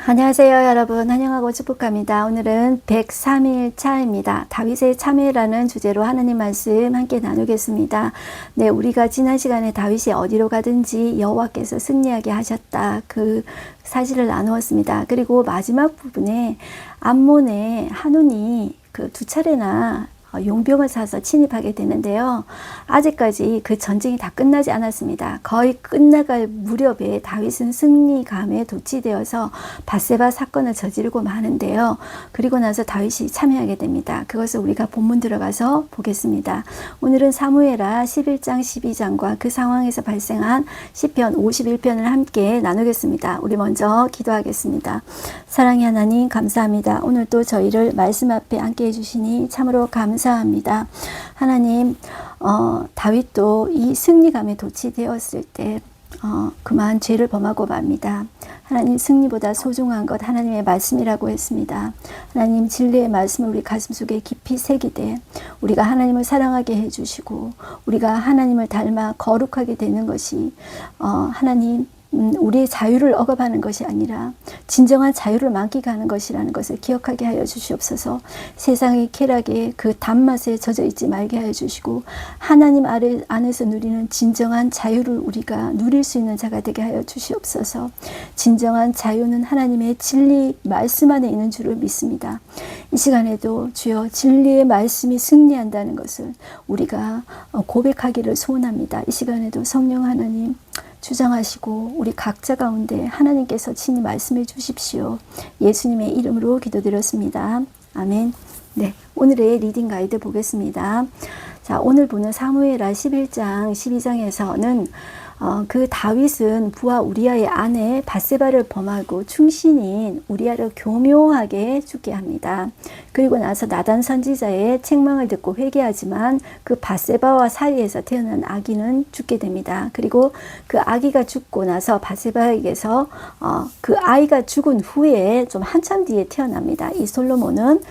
안녕하세요 여러분, 환영하고 축복합니다. 오늘은 103일 차입니다. 다윗의 참회라는 주제로 하나님 말씀 함께 나누겠습니다. 네, 우리가 지난 시간에 다윗이 어디로 가든지 여호와께서 승리하게 하셨다, 그 사실을 나누었습니다. 그리고 마지막 부분에 암몬의 한운이 그 두 차례나 용병을 사서 침입하게 되는데요. 아직까지 그 전쟁이 다 끝나지 않았습니다. 거의 끝나갈 무렵에 다윗은 승리감에 도취되어서 밧세바 사건을 저지르고 마는데요. 그리고 나서 다윗이 참여하게 됩니다. 그것을 우리가 본문 들어가서 보겠습니다. 오늘은 사무엘하 11장 12장과 그 상황에서 발생한 시편 51편을 함께 나누겠습니다. 우리 먼저 기도하겠습니다. 사랑의 하나님, 감사합니다. 오늘 또 저희를 말씀 앞에 앉게 해주시니 참으로 감사합니다. 하나님, 다윗도 이 승리감에 도취되었을 때 그만 죄를 범하고 맙니다. 하나님, 승리보다 소중한 것 하나님의 말씀이라고 했습니다. 하나님, 진리의 말씀을 우리 가슴속에 깊이 새기되 우리가 하나님을 사랑하게 해주시고 우리가 하나님을 닮아 거룩하게 되는 것이 하나님, 우리의 자유를 억압하는 것이 아니라 진정한 자유를 만끽하는 것이라는 것을 기억하게 하여 주시옵소서. 세상의 쾌락에 그 단맛에 젖어 있지 말게 하여 주시고 하나님 안에서 누리는 진정한 자유를 우리가 누릴 수 있는 자가 되게 하여 주시옵소서. 진정한 자유는 하나님의 진리 말씀 안에 있는 줄을 믿습니다. 이 시간에도 주여 진리의 말씀이 승리한다는 것을 우리가 고백하기를 소원합니다. 이 시간에도 성령 하나님 주장하시고 우리 각자 가운데 하나님께서 친히 말씀해 주십시오. 예수님의 이름으로 기도드렸습니다. 아멘. 네, 오늘의 리딩 가이드 보겠습니다. 자, 오늘 보는 사무엘하 11장 12장에서는 그 다윗은 부하 우리아의 아내 밧세바를 범하고 충신인 우리아를 교묘하게 죽게 합니다. 그리고 나서 나단 선지자의 책망을 듣고 회개하지만 그 밧세바와 사이에서 태어난 아기는 죽게 됩니다. 그리고 그 아기가 죽고 나서 밧세바에게서 그 아이가 죽은 후에 좀 한참 뒤에 태어납니다. 이 솔로몬은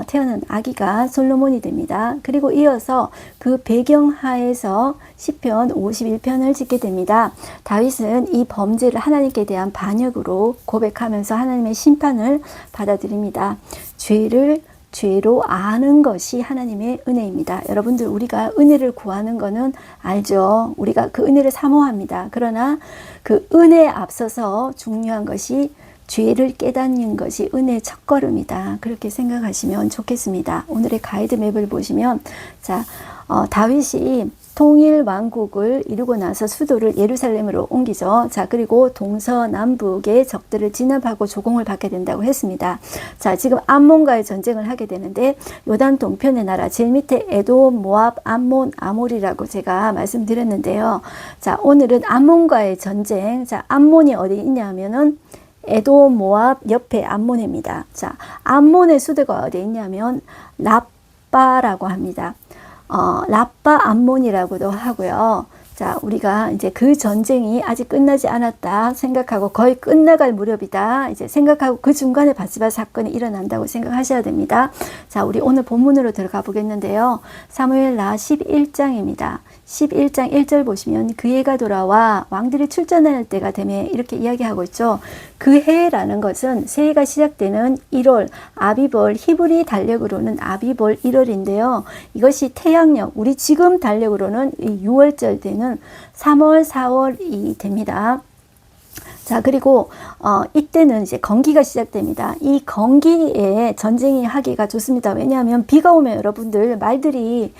태어난 아기가 솔로몬이 됩니다. 그리고 이어서 그 배경하에서 시편 51편을 짓게 됩니다. 다윗은 이 범죄를 하나님께 대한 반역으로 고백하면서 하나님의 심판을 받아들입니다. 죄로 아는 것이 하나님의 은혜입니다. 여러분들, 우리가 은혜를 구하는 거는 알죠. 우리가 그 은혜를 사모합니다. 그러나 그 은혜에 앞서서 중요한 것이 죄를 깨닫는 것이 은혜의 첫걸음이다. 그렇게 생각하시면 좋겠습니다. 오늘의 가이드맵을 보시면, 자, 다윗이 통일 왕국을 이루고 나서 수도를 예루살렘으로 옮기죠. 자, 그리고 동서남북의 적들을 진압하고 조공을 받게 된다고 했습니다. 자, 지금 암몬과의 전쟁을 하게 되는데 요단 동편의 나라 제일 밑에 에돔, 모압, 암몬, 아몰이라고 제가 말씀드렸는데요. 자, 오늘은 암몬과의 전쟁. 자, 암몬이 어디 있냐면은 에돔, 모압 옆에 암몬입니다. 자, 암몬의 수도가 어디 있냐면 라빠라고 합니다. 라빠 암몬이라고도 하고요. 자, 우리가 이제 그 전쟁이 아직 끝나지 않았다 생각하고 거의 끝나갈 무렵이다 이제 생각하고 그 중간에 밧세바 사건이 일어난다고 생각하셔야 됩니다. 자, 우리 오늘 본문으로 들어가 보겠는데요. 사무엘하 11장입니다. 11장 1절 보시면 그 해가 돌아와 왕들이 출전할 때가 되매 이렇게 이야기하고 있죠. 그 해라는 것은 새해가 시작되는 1월 아비벌, 히브리 달력으로는 아비벌 1월인데요. 이것이 태양력, 우리 지금 달력으로는 6월절 되는 3월, 4월이 됩니다. 자, 그리고 이때는 이제 건기가 시작됩니다. 이 건기에 전쟁이 하기가 좋습니다. 왜냐하면 비가 오면 여러분들 말들이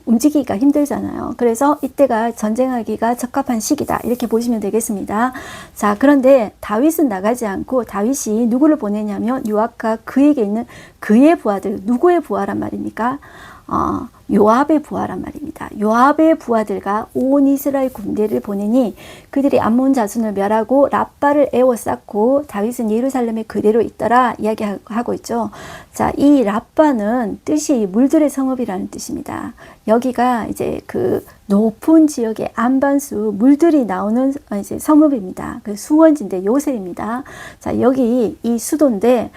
움직이기가 힘들잖아요. 그래서 이때가 전쟁하기가 적합한 시기다, 이렇게 보시면 되겠습니다. 자, 그런데 다윗은 나가지 않고 다윗이 누구를 보내냐면 요압과 그에게 있는 그의 부하들, 누구의 부하란 말입니까? 요압의 부하란 말입니다. 요압의 부하들과 온 이스라엘 군대를 보내니 그들이 암몬 자손을 멸하고 라빠를 에워쌌고 다윗은 예루살렘에 그대로 있더라 이야기하고 있죠. 자, 이 라빠는 뜻이 물들의 성읍이라는 뜻입니다. 여기가 이제 그 높은 지역의 안반수 물들이 나오는 이제 성읍입니다. 그 수원지인데 요새입니다. 자, 여기 이 수도인데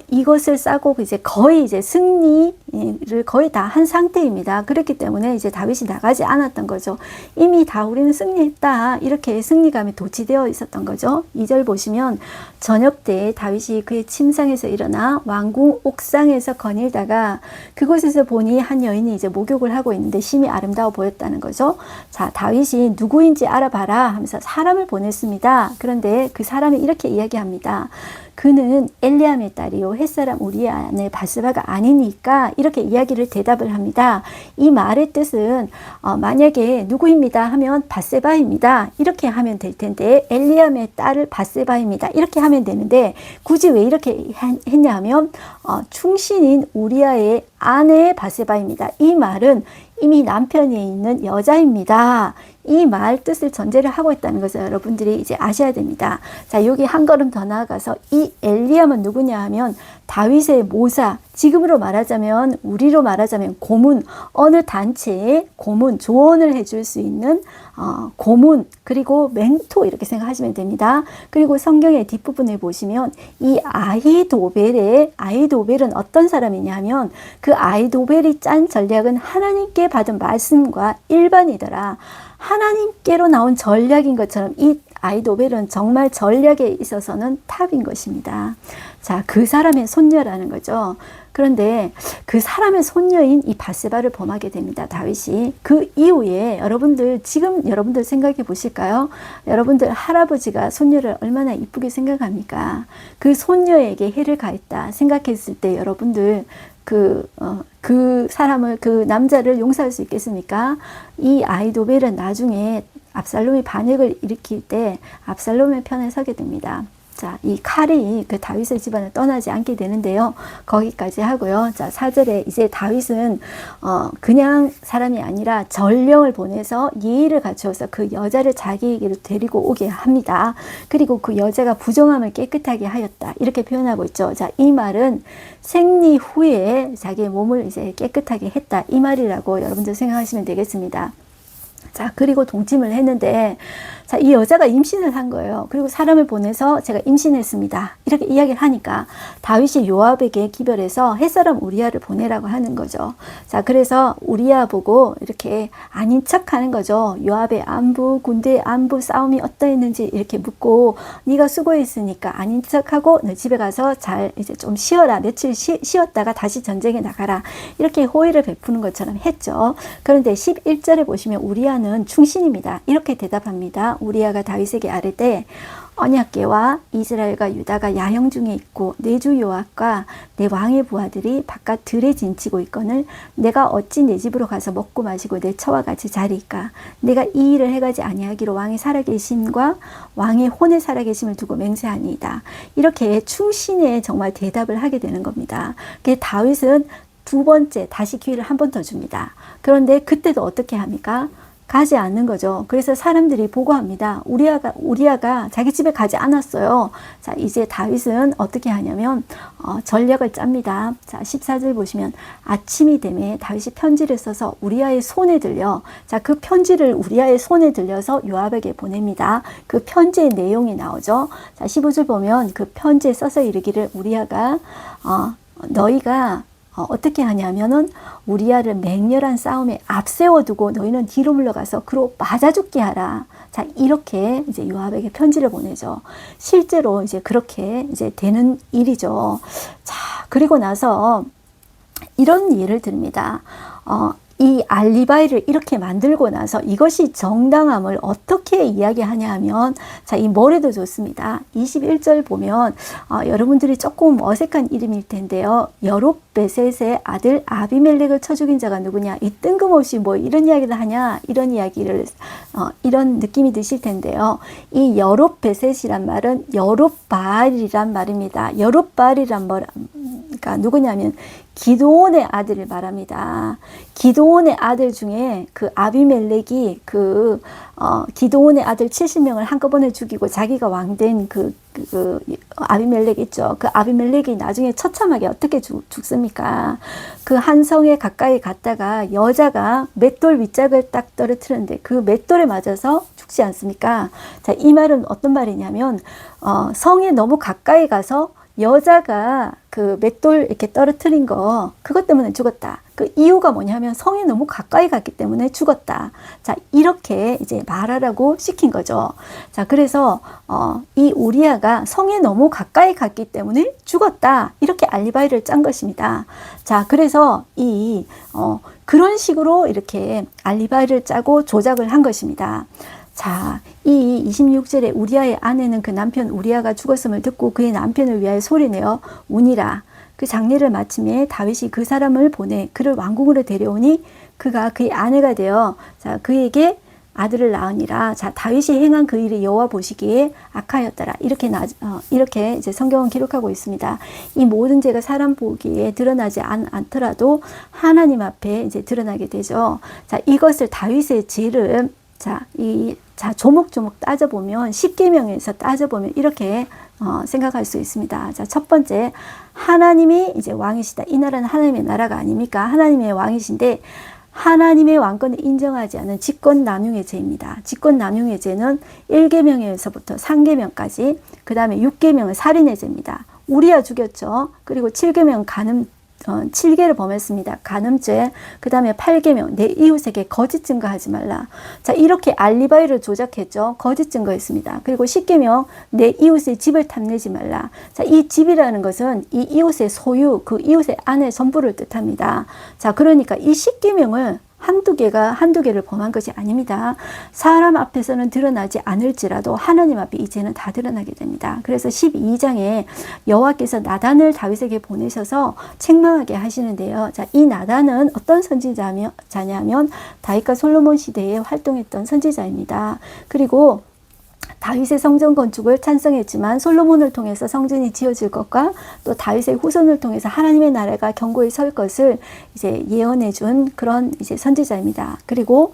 이것을 싸고 이제 거의 이제 승리 준비를 거의 다 한 상태입니다. 그렇기 때문에 이제 다윗이 나가지 않았던 거죠. 이미 다 우리는 승리했다. 이렇게 승리감이 도취되어 있었던 거죠. 2절 보시면 저녁 때 다윗이 그의 침상에서 일어나 왕궁 옥상에서 거닐다가 그곳에서 보니 한 여인이 이제 목욕을 하고 있는데 심히 아름다워 보였다는 거죠. 자, 다윗이 누구인지 알아봐라 하면서 사람을 보냈습니다. 그런데 그 사람이 이렇게 이야기합니다. 그는 엘리암의 딸이요 햇사람 우리의 아내 바스바가 아니니까 이렇게 이야기를 대답을 합니다. 이 말의 뜻은 만약에 누구입니다 하면 바세바입니다. 이렇게 하면 될 텐데 엘리암의 딸을 바세바입니다. 이렇게 하면 되는데 굳이 왜 이렇게 했냐 하면 충신인 우리아의 아내 바세바입니다. 이 말은 이미 남편이 있는 여자입니다. 이 말 뜻을 전제를 하고 있다는 것을 여러분들이 이제 아셔야 됩니다. 자, 여기 한 걸음 더 나아가서 이 엘리암은 누구냐 하면 다윗의 모사, 지금으로 말하자면 우리로 말하자면 고문, 어느 단체의 고문, 조언을 해줄 수 있는 고문, 그리고 멘토 이렇게 생각하시면 됩니다. 그리고 성경의 뒷부분을 보시면 이 아히도벨은 어떤 사람이냐면 그 아히도벨이 짠 전략은 하나님께 받은 말씀과 일반이더라. 하나님께로 나온 전략인 것처럼 이 아히도벨은 정말 전략에 있어서는 탑인 것입니다. 자, 그 사람의 손녀라는 거죠. 그런데 그 사람의 손녀인 이 바세바를 범하게 됩니다. 다윗이. 그 이후에 지금 여러분들 생각해 보실까요? 여러분들 할아버지가 손녀를 얼마나 이쁘게 생각합니까? 그 손녀에게 해를 가했다 생각했을 때 여러분들 그 남자를 용서할 수 있겠습니까? 이 아히도벨은 나중에 압살롬이 반역을 일으킬 때 압살롬의 편에 서게 됩니다. 자, 이 칼이 그 다윗의 집안을 떠나지 않게 되는데요. 거기까지 하고요. 자, 4절에 이제 다윗은 그냥 사람이 아니라 전령을 보내서 예의를 갖추어서 그 여자를 자기에게로 데리고 오게 합니다. 그리고 그 여자가 부정함을 깨끗하게 하였다. 이렇게 표현하고 있죠. 자, 이 말은 생리 후에 자기의 몸을 이제 깨끗하게 했다. 이 말이라고 여러분들 생각하시면 되겠습니다. 자, 그리고 동침을 했는데, 자, 이 여자가 임신을 한 거예요. 그리고 사람을 보내서 제가 임신했습니다. 이렇게 이야기를 하니까 다윗이 요압에게 기별해서 햇사람 우리아를 보내라고 하는 거죠. 자, 그래서 우리아 보고 이렇게 아닌 척 하는 거죠. 요압의 안부, 군대의 안부, 싸움이 어떠했는지 이렇게 묻고, 네가 수고했으니까 아닌 척하고 너 집에 가서 잘 이제 좀 쉬어라. 며칠 쉬었다가 다시 전쟁에 나가라. 이렇게 호의를 베푸는 것처럼 했죠. 그런데 11절에 보시면 우리아는 충신입니다. 이렇게 대답합니다. 우리아가 다윗에게 아뢰되 언약궤와 이스라엘과 유다가 야영 중에 있고 내 주 요압과 내 왕의 부하들이 바깥 들에 진치고 있거늘 내가 어찌 내 집으로 가서 먹고 마시고 내 처와 같이 자리이까. 내가 이 일을 해가지 아니하기로 왕의 살아계심과 왕의 혼의 살아계심을 두고 맹세하니이다. 이렇게 충신에 정말 대답을 하게 되는 겁니다. 다윗은 두 번째 다시 기회를 한 번 더 줍니다. 그런데 그때도 어떻게 합니까? 가지 않는 거죠. 그래서 사람들이 보고합니다. 우리아가 자기 집에 가지 않았어요. 자, 이제 다윗은 어떻게 하냐면 전략을 짭니다. 자, 14절 보시면 아침이 되매 다윗이 편지를 써서 우리아의 손에 들려, 자, 그 편지를 우리아의 손에 들려서 요압에게 보냅니다. 그 편지의 내용이 나오죠. 자, 15절 보면 그 편지에 써서 이르기를 우리아가 너희가 어떻게 하냐면은 우리아를 맹렬한 싸움에 앞세워두고 너희는 뒤로 물러가서 그로 맞아 죽게 하라. 자, 이렇게 이제 요압에게 편지를 보내죠. 실제로 이제 그렇게 이제 되는 일이죠. 자, 그리고 나서 이런 예를 듭니다. 이 알리바이를 이렇게 만들고 나서 이것이 정당함을 어떻게 이야기하냐 하면, 자, 이 모래도 좋습니다. 21절 보면 여러분들이 조금 어색한 이름일 텐데요. 여롭베셋의 아들 아비멜렉을 쳐 죽인 자가 누구냐? 이 뜬금없이 뭐 이런 이야기를 하냐? 이런 이야기를 이런 느낌이 드실 텐데요. 이 여롭베셋이란 말은 여롭바알이란 말입니다. 여롭바알이란 그러니까 누구냐면 기드온의 아들을 말합니다. 기드온의 아들 중에 그 아비멜렉이 기드온의 아들 70명을 한꺼번에 죽이고 자기가 왕된 그 아비멜렉 있죠. 그 아비멜렉이 나중에 처참하게 어떻게 죽습니까? 그 한 성에 가까이 갔다가 여자가 맷돌 윗짝을 딱 떨어뜨렸는데 그 맷돌에 맞아서 죽지 않습니까? 자, 이 말은 어떤 말이냐면 성에 너무 가까이 가서 여자가 그 맷돌 이렇게 떨어뜨린 거, 그것 때문에 죽었다. 그 이유가 뭐냐면 성에 너무 가까이 갔기 때문에 죽었다. 자, 이렇게 이제 말하라고 시킨 거죠. 자, 그래서 이 우리아가 성에 너무 가까이 갔기 때문에 죽었다. 이렇게 알리바이를 짠 것입니다. 자, 그래서 그런 식으로 이렇게 알리바이를 짜고 조작을 한 것입니다. 자, 이 26절에 우리아의 아내는 그 남편 우리아가 죽었음을 듣고 그의 남편을 위하여 소리내어 우니라. 그 장례를 마침에 다윗이 그 사람을 보내 그를 왕궁으로 데려오니 그가 그의 아내가 되어 자, 그에게 아들을 낳으니라. 자, 다윗이 행한 그 일이 여호와 보시기에 악하였더라. 이렇게 이제 성경은 기록하고 있습니다. 이 모든 죄가 사람 보기에 드러나지 않더라도 하나님 앞에 이제 드러나게 되죠. 자, 이것을 다윗의 죄를 조목조목 따져보면 10계명에서 따져보면 이렇게 생각할 수 있습니다. 자, 첫 번째, 하나님이 이제 왕이시다. 이 나라는 하나님의 나라가 아닙니까? 하나님의 왕이신데 하나님의 왕권을 인정하지 않은 직권 남용의 죄입니다. 직권 남용의 죄는 1계명에서부터 3계명까지, 그 다음에 6계명은 살인의 죄입니다. 우리아 죽였죠. 그리고 7계명 7개를 범했습니다. 간음죄. 그 다음에 8계명 내 이웃에게 거짓 증거하지 말라. 자, 이렇게 알리바이를 조작했죠. 거짓 증거했습니다. 그리고 10계명 내 이웃의 집을 탐내지 말라. 자, 이 집이라는 것은 이 이웃의 소유, 그 이웃의 아내 전부를 뜻합니다. 자, 그러니까 이 10계명을 한두 개를 범한 것이 아닙니다. 사람 앞에서는 드러나지 않을지라도 하나님 앞에 이 죄는 다 드러나게 됩니다. 그래서 12장에 여호와께서 나단을 다윗에게 보내셔서 책망하게 하시는데요. 자, 이 나단은 어떤 선지자냐면 다윗과 솔로몬 시대에 활동했던 선지자입니다. 그리고 다윗의 성전 건축을 찬성했지만 솔로몬을 통해서 성전이 지어질 것과 또 다윗의 후손을 통해서 하나님의 나라가 견고히 설 것을 이제 예언해 준 그런 이제 선지자입니다. 그리고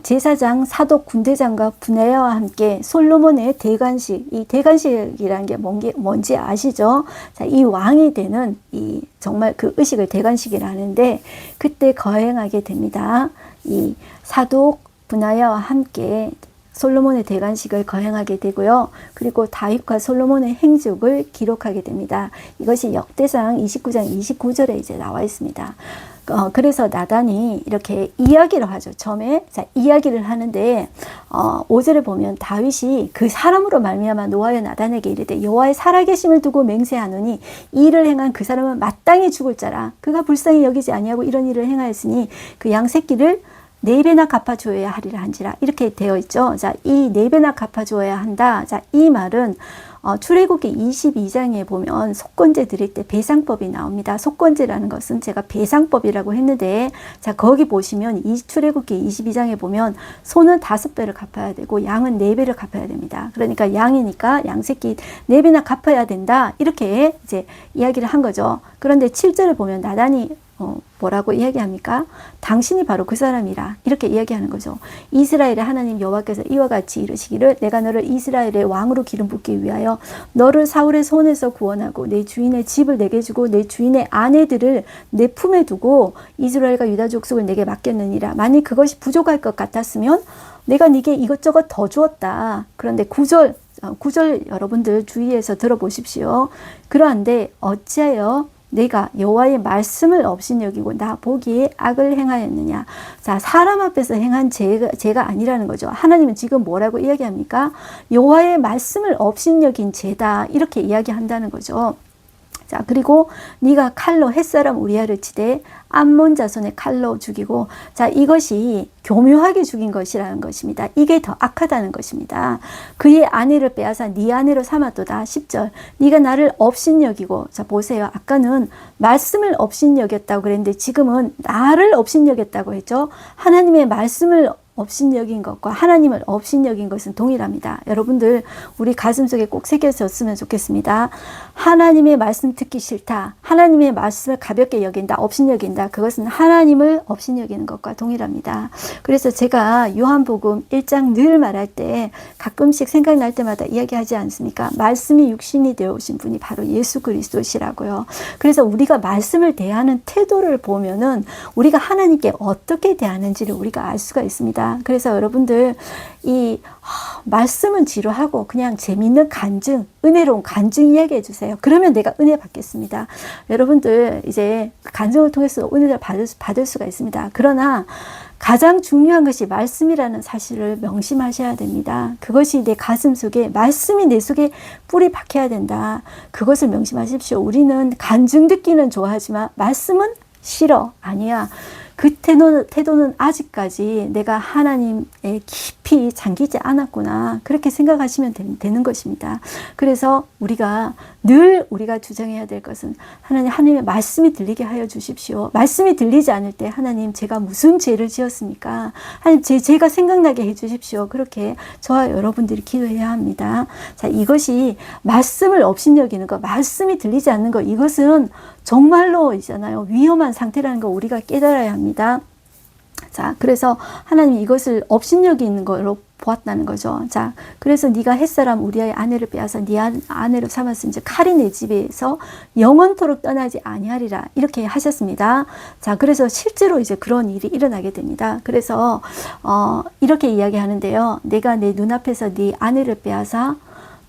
제사장 사독 군대장과 분야와 함께 솔로몬의 대관식, 이 대관식이라는 게 뭔지 아시죠? 자, 이 왕이 되는 이 정말 그 의식을 대관식이라 하는데 그때 거행하게 됩니다. 이 사독 분야와 함께 솔로몬의 대관식을 거행하게 되고요. 그리고 다윗과 솔로몬의 행적을 기록하게 됩니다. 이것이 역대상 29장 29절에 이제 나와 있습니다. 그래서 나단이 이렇게 이야기를 하죠. 처음에 이야기를 하는데 5절에 보면 다윗이 그 사람으로 말미암아 노하여 나단에게 이르되 여호와의 살아계심을 두고 맹세하노니 이 일을 행한 그 사람은 마땅히 죽을 자라. 그가 불쌍히 여기지 아니하고 이런 일을 행하였으니 그 양 새끼를 4배나 갚아주어야 하리라 한지라. 이렇게 되어 있죠. 자, 이 4배나 갚아주어야 한다. 자, 이 말은 출애굽기 22장에 보면 속건제 드릴 때 배상법이 나옵니다. 속건제라는 것은 제가 배상법이라고 했는데, 자, 거기 보시면 이 출애굽기 22장에 보면 소는 5배를 갚아야 되고 양은 4배를 갚아야 됩니다. 그러니까 양이니까 양새끼 4배나 갚아야 된다. 이렇게 이제 이야기를 한 거죠. 그런데 7절을 보면 나단이 뭐라고 이야기합니까? 당신이 바로 그 사람이라 이렇게 이야기하는 거죠. 이스라엘의 하나님 여호와께서 이와 같이 이르시기를 내가 너를 이스라엘의 왕으로 기름 붓기 위하여 너를 사울의 손에서 구원하고 내 주인의 집을 내게 주고 내 주인의 아내들을 내 품에 두고 이스라엘과 유다 족속을 내게 맡겼느니라. 만일 그것이 부족할 것 같았으면 내가 네게 이것저것 더 주었다. 그런데 9절 여러분들 주의해서 들어보십시오. 그러한데 어찌하여 내가 여호와의 말씀을 업신여기고 나 보기에 악을 행하였느냐. 자, 사람 앞에서 행한 죄가 아니라는 거죠. 하나님은 지금 뭐라고 이야기합니까? 여호와의 말씀을 업신여긴 죄다. 이렇게 이야기한다는 거죠. 자, 그리고 네가 칼로 햇사람 우리아를 치되 암몬 자손의 칼로 죽이고, 자, 이것이 교묘하게 죽인 것이라는 것입니다. 이게 더 악하다는 것입니다. 그의 아내를 빼앗아 네 아내로 삼았도다. 10절 네가 나를 업신여기고, 자, 보세요. 아까는 말씀을 업신여겼다고 그랬는데 지금은 나를 업신여겼다고 했죠. 하나님의 말씀을 업신여긴 것과 하나님을 업신여긴 것은 동일합니다. 여러분들 우리 가슴속에 꼭 새겨졌으면 좋겠습니다. 하나님의 말씀 듣기 싫다. 하나님의 말씀을 가볍게 여긴다. 업신여긴다. 그것은 하나님을 업신여기는 것과 동일합니다. 그래서 제가 요한복음 1장 늘 말할 때 가끔씩 생각날 때마다 이야기하지 않습니까? 말씀이 육신이 되어 오신 분이 바로 예수 그리스도시라고요. 그래서 우리가 말씀을 대하는 태도를 보면은 우리가 하나님께 어떻게 대하는지를 우리가 알 수가 있습니다. 것입니다. 그래서 여러분들 이 말씀은 지루하고 그냥 재미있는 간증, 은혜로운 간증 이야기해 주세요. 그러면 내가 은혜 받겠습니다. 여러분들 이제 간증을 통해서 은혜를 받을 수가 있습니다. 그러나 가장 중요한 것이 말씀이라는 사실을 명심하셔야 됩니다. 그것이 내 가슴 속에, 말씀이 내 속에 뿌리 박혀야 된다. 그것을 명심하십시오. 우리는 간증 듣기는 좋아하지만 말씀은 싫어. 아니야. 그 태도는 아직까지 내가 하나님에 깊이 잠기지 않았구나. 그렇게 생각하시면 되는 것입니다. 그래서 우리가 늘 우리가 주장해야 될 것은 하나님의 말씀이 들리게 하여 주십시오. 말씀이 들리지 않을 때 하나님 제가 무슨 죄를 지었습니까? 하나님 제가 생각나게 해 주십시오. 그렇게 저와 여러분들이 기도해야 합니다. 자, 이것이 말씀을 업신여기는 것, 말씀이 들리지 않는 것, 이것은 정말로 있잖아요. 위험한 상태라는 거 우리가 깨달아야 합니다. 자, 그래서 하나님이 이것을 업신여기는 걸로 보았다는 거죠. 자, 그래서 네가 햇사람 우리의 아내를 빼앗아 네 아내로 삼았은즉 칼이 내 집에서 영원토록 떠나지 아니하리라 이렇게 하셨습니다. 자, 그래서 실제로 이제 그런 일이 일어나게 됩니다. 그래서 이렇게 이야기하는데요. 내가 내 눈앞에서 네 아내를 빼앗아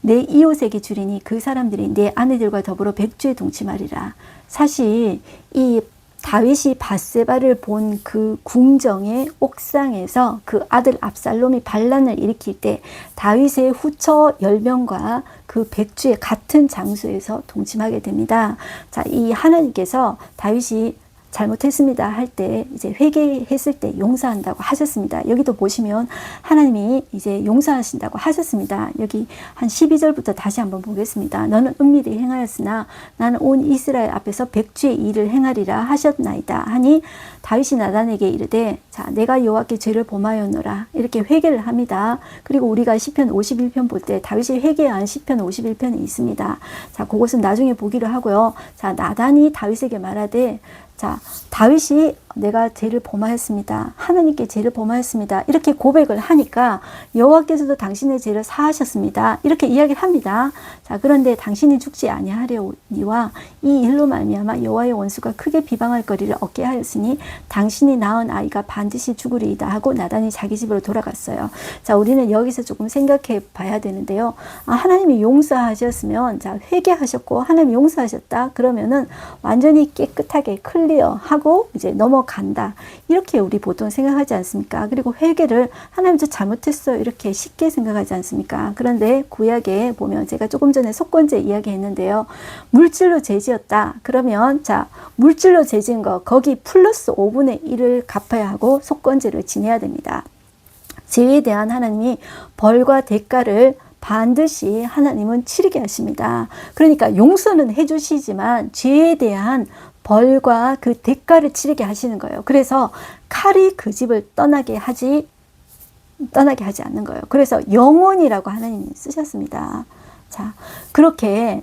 내 이웃에게 주리니 그 사람들이 내 아내들과 더불어 백주에 동침하리라. 사실 이 다윗이 밧세바를 본 그 궁정의 옥상에서 그 아들 압살롬이 반란을 일으킬 때 다윗의 후처 10명과 그 백주의 같은 장소에서 동침하게 됩니다. 자, 이 하나님께서 다윗이 잘못했습니다 할 때 이제 회개했을 때 용서한다고 하셨습니다. 여기도 보시면 하나님이 이제 용서하신다고 하셨습니다. 여기 한 12절부터 다시 한번 보겠습니다. 너는 은밀히 행하였으나 나는 온 이스라엘 앞에서 백주의 일을 행하리라 하셨나이다 하니 다윗이 나단에게 이르되 자 내가 여호와께 죄를 범하였노라 이렇게 회개를 합니다. 그리고 우리가 시편 51편 볼 때 다윗이 회개한 시편 51편이 있습니다. 자, 그것은 나중에 보기로 하고요. 자, 나단이 다윗에게 말하되 자, 다윗이 내가 죄를 범하였습니다. 하나님께 죄를 범하였습니다. 이렇게 고백을 하니까 여호와께서도 당신의 죄를 사하셨습니다. 이렇게 이야기를 합니다. 자, 그런데 당신이 죽지 아니하려니와 이 일로 말미암아 여호와의 원수가 크게 비방할 거리를 얻게 하였으니 당신이 낳은 아이가 반드시 죽으리이다 하고 나단이 자기 집으로 돌아갔어요. 자, 우리는 여기서 조금 생각해 봐야 되는데요. 하나님이 용서하셨으면 자, 회개하셨고 하나님이 용서하셨다. 그러면은 완전히 깨끗하게 클리어하고 이제 넘어간다. 이렇게 우리 보통 생각하지 않습니까? 그리고 회개를 하나님 저 잘못했어요. 이렇게 쉽게 생각하지 않습니까? 그런데 구약에 보면 제가 조금 전에 속건제 이야기했는데요. 물질로 죄지었다. 그러면 자 물질로 죄지은 거 거기 플러스 5분의 1을 갚아야 하고 속건제를 지내야 됩니다. 죄에 대한 하나님이 벌과 대가를 반드시 하나님은 치르게 하십니다. 그러니까 용서는 해주시지만 죄에 대한 벌과 그 대가를 치르게 하시는 거예요. 그래서 칼이 그 집을 떠나게 하지 않는 거예요. 그래서 영원이라고 하나님이 쓰셨습니다. 자, 그렇게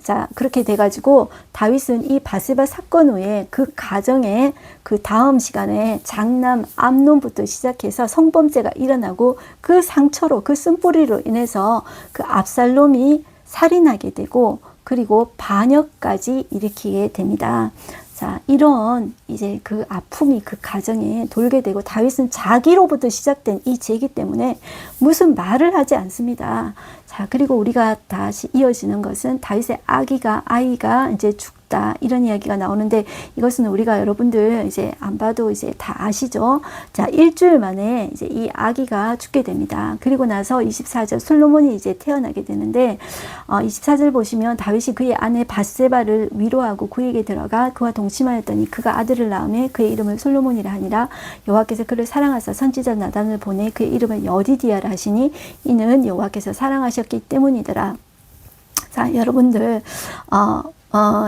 돼가지고 다윗은 이 밧세바 사건 후에 그 가정에 그 다음 시간에 장남 암논부터 시작해서 성범죄가 일어나고 그 상처로 그 쓴뿌리로 인해서 그 압살롬이 살인하게 되고 그리고 반역까지 일으키게 됩니다. 자, 이런 이제 그 아픔이 그 가정에 돌게 되고 다윗은 자기로부터 시작된 이 죄이기 때문에 무슨 말을 하지 않습니다. 자, 그리고 우리가 다시 이어지는 것은 다윗의 아이가 이제 죽다 이런 이야기가 나오는데 이것은 우리가 여러분들 이제 안 봐도 이제 다 아시죠? 자, 일주일 만에 이제 이 아기가 죽게 됩니다. 그리고 나서 24절 솔로몬이 이제 태어나게 되는데 24절 보시면 다윗이 그의 아내 밧세바를 위로하고 그에게 들어가 그와 동침하였더니 그가 아들을 낳음에 그의 이름을 솔로몬이라 하니라. 여호와께서 그를 사랑하사 선지자 나단을 보내 그의 이름을 여디디아라 하시니 이는 여호와께서 사랑하셨기 때문이더라. 자, 여러분들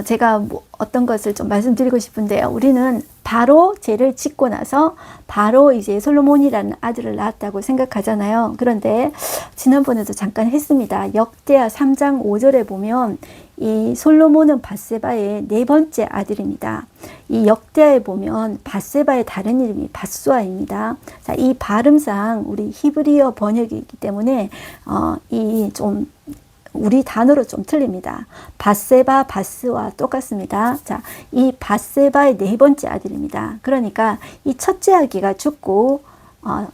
제가 어떤 것을 좀 말씀드리고 싶은데요. 우리는 바로 죄를 짓고 나서 바로 이제 솔로몬이라는 아들을 낳았다고 생각하잖아요. 그런데 지난번에도 잠깐 했습니다. 역대하 3장 5절에 보면 이 솔로몬은 밧세바의 네 번째 아들입니다. 이 역대하에 보면 밧세바의 다른 이름이 밧수아입니다. 자, 이 발음상 우리 히브리어 번역이기 때문에 이 좀 우리 단어로 좀 틀립니다. 밧세바, 밧스와 똑같습니다. 자, 이 밧세바의 네 번째 아들입니다. 그러니까 이 첫째 아기가 죽고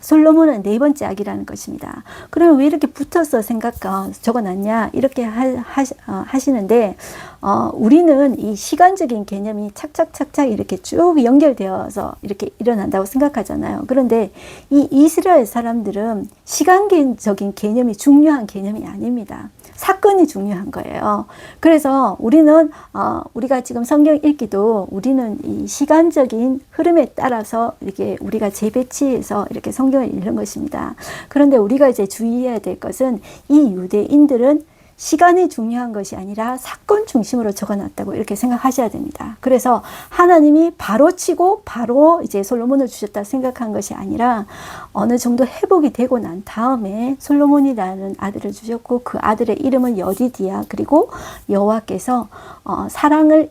솔로몬은 네 번째 악이라는 것입니다. 그러면 왜 이렇게 붙어서 적어놨냐 이렇게 하시는데 우리는 이 시간적인 개념이 착착착착 이렇게 쭉 연결되어서 이렇게 일어난다고 생각하잖아요. 그런데 이 이스라엘 사람들은 시간적인 개념이 중요한 개념이 아닙니다. 사건이 중요한 거예요. 그래서 우리가 지금 성경 읽기도 우리는 이 시간적인 흐름에 따라서 이렇게 우리가 재배치해서 이렇게 성경을 읽는 것입니다. 그런데 우리가 이제 주의해야 될 것은 이 유대인들은 시간이 중요한 것이 아니라 사건 중심으로 적어놨다고 이렇게 생각하셔야 됩니다. 그래서 하나님이 바로 치고 바로 이제 솔로몬을 주셨다 생각한 것이 아니라 어느 정도 회복이 되고 난 다음에 솔로몬이라는 아들을 주셨고 그 아들의 이름은 여디디야 그리고 여호와께서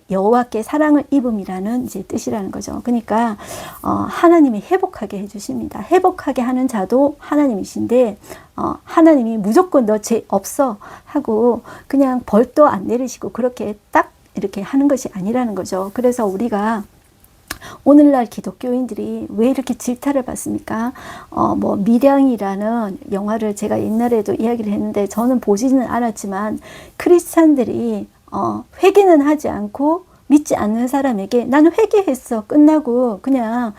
여호와께 사랑을 입음이라는 이제 뜻이라는 거죠. 그러니까 하나님이 회복하게 해주십니다. 회복하게 하는 자도 하나님이신데 하나님이 무조건 너 죄 없어 하고 그냥 벌도 안 내리시고 그렇게 딱 이렇게 하는 것이 아니라는 거죠. 그래서 우리가 오늘날 기독교인들이 왜 이렇게 질타를 받습니까? 미량이라는 영화를 제가 옛날에도 이야기를 했는데 저는 보지는 않았지만 크리스찬들이 회개는 하지 않고 믿지 않는 사람에게 나는 회개했어 끝나고 그냥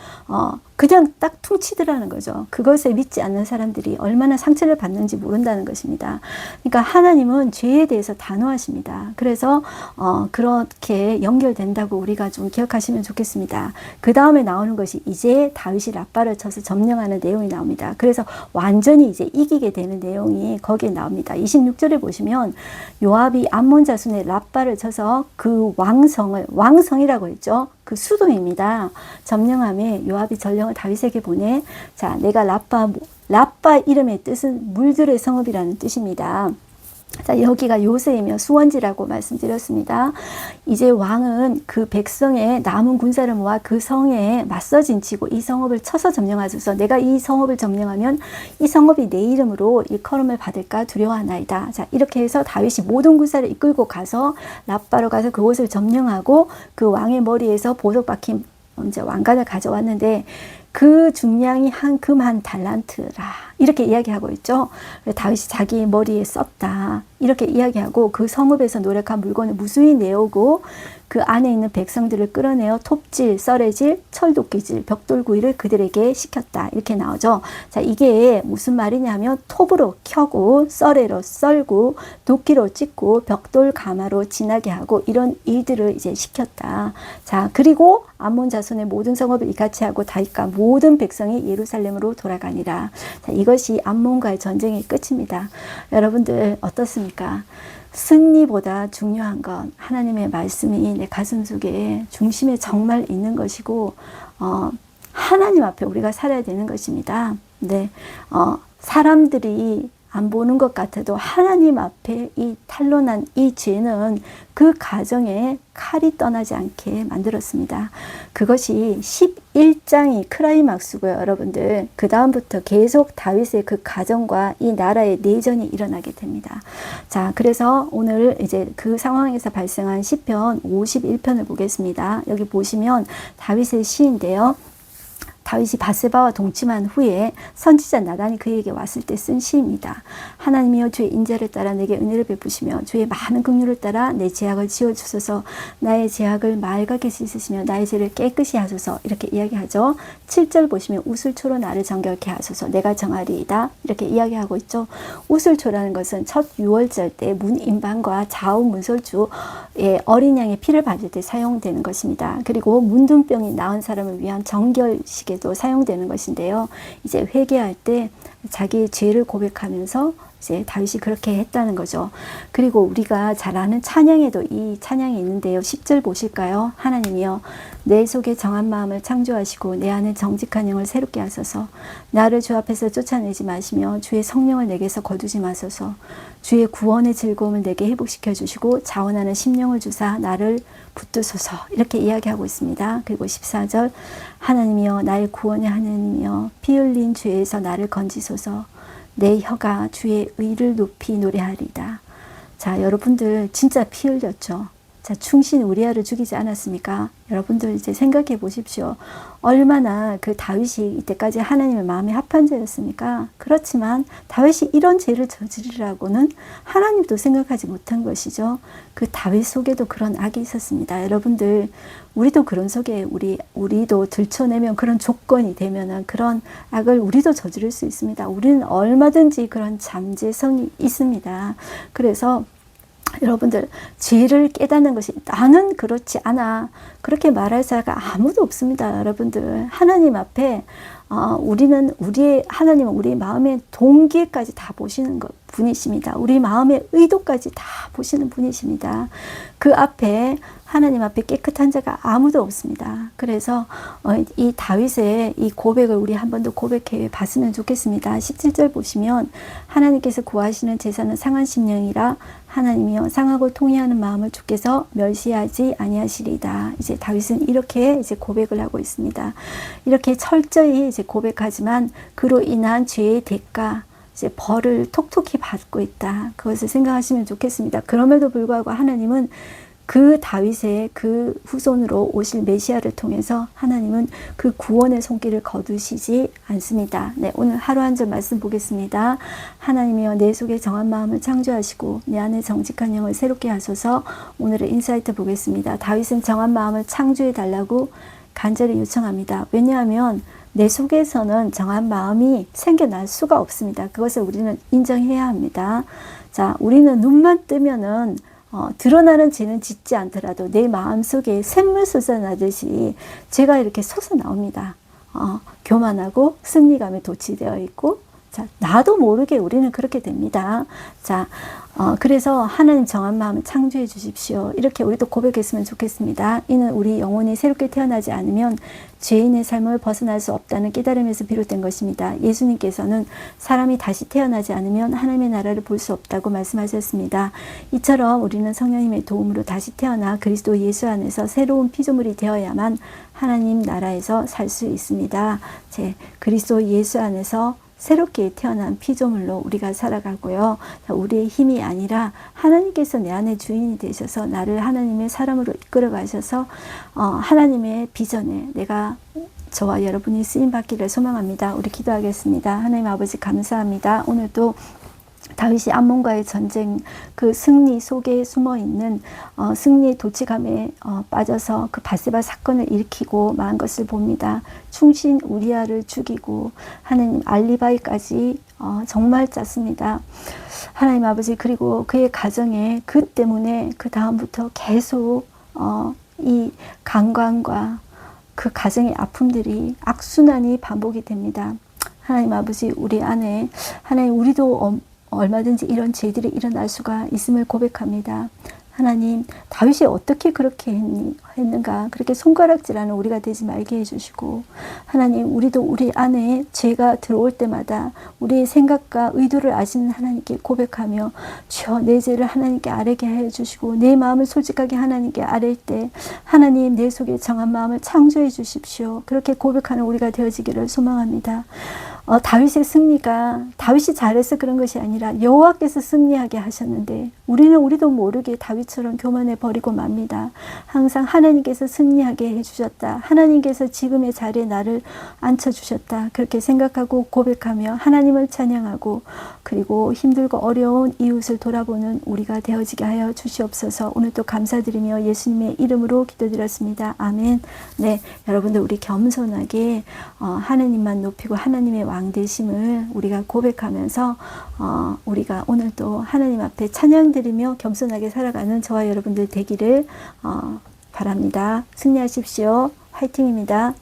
딱 퉁치더라는 거죠. 그것에 믿지 않는 사람들이 얼마나 상처를 받는지 모른다는 것입니다. 그러니까 하나님은 죄에 대해서 단호하십니다. 그래서 그렇게 연결된다고 우리가 좀 기억하시면 좋겠습니다. 그 다음에 나오는 것이 이제 다윗이 라빠를 쳐서 점령하는 내용이 나옵니다. 그래서 완전히 이제 이기게 되는 내용이 거기에 나옵니다. 26절에 보시면 요압이 암몬 자손의 라빠를 쳐서 그 왕성이라고 했죠. 그 수도입니다. 점령함에 요압이 전령을 다윗에게 보내. 자, 내가 라빠 이름의 뜻은 물들의 성읍이라는 뜻입니다. 자, 여기가 요새이며 수원지라고 말씀드렸습니다. 이제 왕은 그 백성의 남은 군사를 모아 그 성에 맞서 진치고 이 성읍을 쳐서 점령하소서. 내가 이 성읍을 점령하면 이 성읍이 내 이름으로 일컬음을 받을까 두려워하나이다. 자, 이렇게 해서 다윗이 모든 군사를 이끌고 가서 라빠로 가서 그곳을 점령하고 그 왕의 머리에서 보석 박힌 이제 왕관을 가져왔는데 그 중량이 금 한 달란트라 이렇게 이야기하고 있죠. 다윗이 자기 머리에 썼다 이렇게 이야기하고 그 성읍에서 노력한 물건을 무수히 내오고 그 안에 있는 백성들을 끌어내어 톱질, 썰애질, 철도끼질, 벽돌구이를 그들에게 시켰다 이렇게 나오죠. 자, 이게 무슨 말이냐면 톱으로 켜고 썰애로 썰고 도끼로 찢고 벽돌 가마로 지나게 하고 이런 일들을 이제 시켰다. 자, 그리고 암몬 자손의 모든 성읍을 이같이 하고 다윗과 모든 백성이 예루살렘으로 돌아가니라. 자, 이것이 암몬과의 전쟁의 끝입니다. 여러분들 어떻습니까? 승리보다 중요한 건 하나님의 말씀이 내 가슴 속에 중심에 정말 있는 것이고 하나님 앞에 우리가 살아야 되는 것입니다. 네, 사람들이 안 보는 것 같아도 하나님 앞에 이 탄로난 이 죄는 그 가정에 칼이 떠나지 않게 만들었습니다. 그것이 11장이 크라이막스고요, 여러분들. 그 다음부터 계속 다윗의 그 가정과 이 나라의 내전이 일어나게 됩니다. 자, 그래서 오늘 이제 그 상황에서 발생한 시편 51편을 보겠습니다. 여기 보시면 다윗의 시인데요. 다윗이 바세바와 동침한 후에 선지자 나단이 그에게 왔을 때 쓴 시입니다. 하나님이여 주의 인자를 따라 내게 은혜를 베푸시며 주의 많은 긍휼을 따라 내 죄악을 지워주소서. 나의 죄악을 맑게 씻으시며 나의 죄를 깨끗이 하소서. 이렇게 이야기하죠. 7절 보시면 우슬초로 나를 정결케 하소서. 내가 정하리이다. 이렇게 이야기하고 있죠. 우슬초라는 것은 첫 유월절 때 문임반과 좌우 문설주의 어린 양의 피를 받을 때 사용되는 것입니다. 그리고 문둥병이 나은 사람을 위한 정결식에 도 사용되는 것인데요. 이제 회개할 때 자기의 죄를 고백하면서 이제 다윗이 그렇게 했다는 거죠. 그리고 우리가 잘 아는 찬양에도 이 찬양이 있는데요. 10절 보실까요? 하나님이여 내 속에 정한 마음을 창조하시고 내 안에 정직한 영을 새롭게 하소서. 나를 주 앞에서 쫓아내지 마시며 주의 성령을 내게서 거두지 마소서. 주의 구원의 즐거움을 내게 회복시켜 주시고 자원하는 심령을 주사 나를 붙드소서. 이렇게 이야기하고 있습니다. 그리고 14절 하나님이여 나의 구원의 하나님이여 피 흘린 죄에서 나를 건지소서. 내 혀가 주의 의를 높이 노래하리다. 자, 여러분들 진짜 피 흘렸죠. 자, 충신 우리아를 죽이지 않았습니까? 여러분들 이제 생각해 보십시오. 얼마나 그 다윗이 이때까지 하나님의 마음에 합한 자였습니까? 그렇지만 다윗이 이런 죄를 저지르라고는 하나님도 생각하지 못한 것이죠. 그 다윗 속에도 그런 악이 있었습니다. 여러분들, 우리도 그런 속에 우리도 들춰내면 그런 조건이 되면은 그런 악을 우리도 저지를 수 있습니다. 우리는 얼마든지 그런 잠재성이 있습니다. 그래서 여러분들, 죄를 깨닫는 것이 나는 그렇지 않아, 그렇게 말할 자가 아무도 없습니다. 여러분들, 하나님 앞에 하나님은 우리 마음의 동기까지 다 보시는 분이십니다. 우리 마음의 의도까지 다 보시는 분이십니다. 그 앞에, 하나님 앞에 깨끗한 자가 아무도 없습니다. 그래서 이 다윗의 이 고백을 우리 한 번 더 고백해 봤으면 좋겠습니다. 17절 보시면, 하나님께서 구하시는 제사는 상한 심령이라 하나님이여 상하고 통회하는 마음을 주께서 멸시하지 아니하시리이다. 이제 다윗은 이렇게 이제 고백을 하고 있습니다. 이렇게 철저히 이제 고백하지만 그로 인한 죄의 대가, 이제 벌을 톡톡히 받고 있다. 그것을 생각하시면 좋겠습니다. 그럼에도 불구하고 하나님은 그 다윗의 그 후손으로 오실 메시아를 통해서 하나님은 그 구원의 손길을 거두시지 않습니다. 네, 오늘 하루 한 절 말씀 보겠습니다. 하나님이여 내 속에 정한 마음을 창조하시고 내 안에 정직한 영을 새롭게 하소서. 오늘의 인사이트 보겠습니다. 다윗은 정한 마음을 창조해 달라고 간절히 요청합니다. 왜냐하면 내 속에서는 정한 마음이 생겨날 수가 없습니다. 그것을 우리는 인정해야 합니다. 자, 우리는 눈만 뜨면은 드러나는 죄는 짓지 않더라도 내 마음속에 샘물 솟아나듯이 죄가 이렇게 솟아나옵니다. 교만하고 승리감에 도취되어 있고, 자, 나도 모르게 우리는 그렇게 됩니다. 자, 그래서 하나님 정한 마음을 창조해 주십시오. 이렇게 우리도 고백했으면 좋겠습니다. 이는 우리 영혼이 새롭게 태어나지 않으면 죄인의 삶을 벗어날 수 없다는 깨달음에서 비롯된 것입니다. 예수님께서는 사람이 다시 태어나지 않으면 하나님의 나라를 볼 수 없다고 말씀하셨습니다. 이처럼 우리는 성령님의 도움으로 다시 태어나 그리스도 예수 안에서 새로운 피조물이 되어야만 하나님 나라에서 살 수 있습니다. 그리스도 예수 안에서 새롭게 태어난 피조물로 우리가 살아가고요. 우리의 힘이 아니라 하나님께서 내 안에 주인이 되셔서 나를 하나님의 사람으로 이끌어 가셔서 하나님의 비전에 저와 여러분이 쓰임 받기를 소망합니다. 우리 기도하겠습니다. 하나님 아버지 감사합니다. 오늘도 다윗이 암몬과의 전쟁 그 승리 속에 숨어 있는 승리의 도취감에 빠져서 그 바세바 사건을 일으키고 만 것을 봅니다. 충신 우리아를 죽이고 하나님 알리바이까지 정말 짰습니다. 하나님 아버지, 그리고 그의 가정에 그 때문에 그 다음부터 계속 이 강간과 그 가정의 아픔들이 악순환이 반복이 됩니다. 하나님 아버지, 우리 안에 하나님, 우리도 얼마든지 이런 죄들이 일어날 수가 있음을 고백합니다. 하나님, 다윗이 어떻게 그렇게 했는가, 그렇게 손가락질하는 우리가 되지 말게 해주시고, 하나님, 우리도 우리 안에 죄가 들어올 때마다 우리의 생각과 의도를 아시는 하나님께 고백하며, 주여 내 죄를 하나님께 아뢰게 하여 주시고, 내 마음을 솔직하게 하나님께 아뢰일 때 하나님 내 속에 정한 마음을 창조해 주십시오. 그렇게 고백하는 우리가 되어지기를 소망합니다. 다윗의 승리가 다윗이 잘해서 그런 것이 아니라 여호와께서 승리하게 하셨는데, 우리도 모르게 다윗처럼 교만해 버리고 맙니다. 항상 하나님께서 승리하게 해주셨다, 하나님께서 지금의 자리에 나를 앉혀주셨다, 그렇게 생각하고 고백하며 하나님을 찬양하고, 그리고 힘들고 어려운 이웃을 돌아보는 우리가 되어지게 하여 주시옵소서. 오늘도 감사드리며 예수님의 이름으로 기도드렸습니다. 아멘. 네, 여러분들, 우리 겸손하게 하나님만 높이고 하나님의 왕 되심을 우리가 고백하면서 우리가 오늘도 하나님 앞에 찬양드리며 겸손하게 살아가는 저와 여러분들 되기를 바랍니다. 승리하십시오. 화이팅입니다.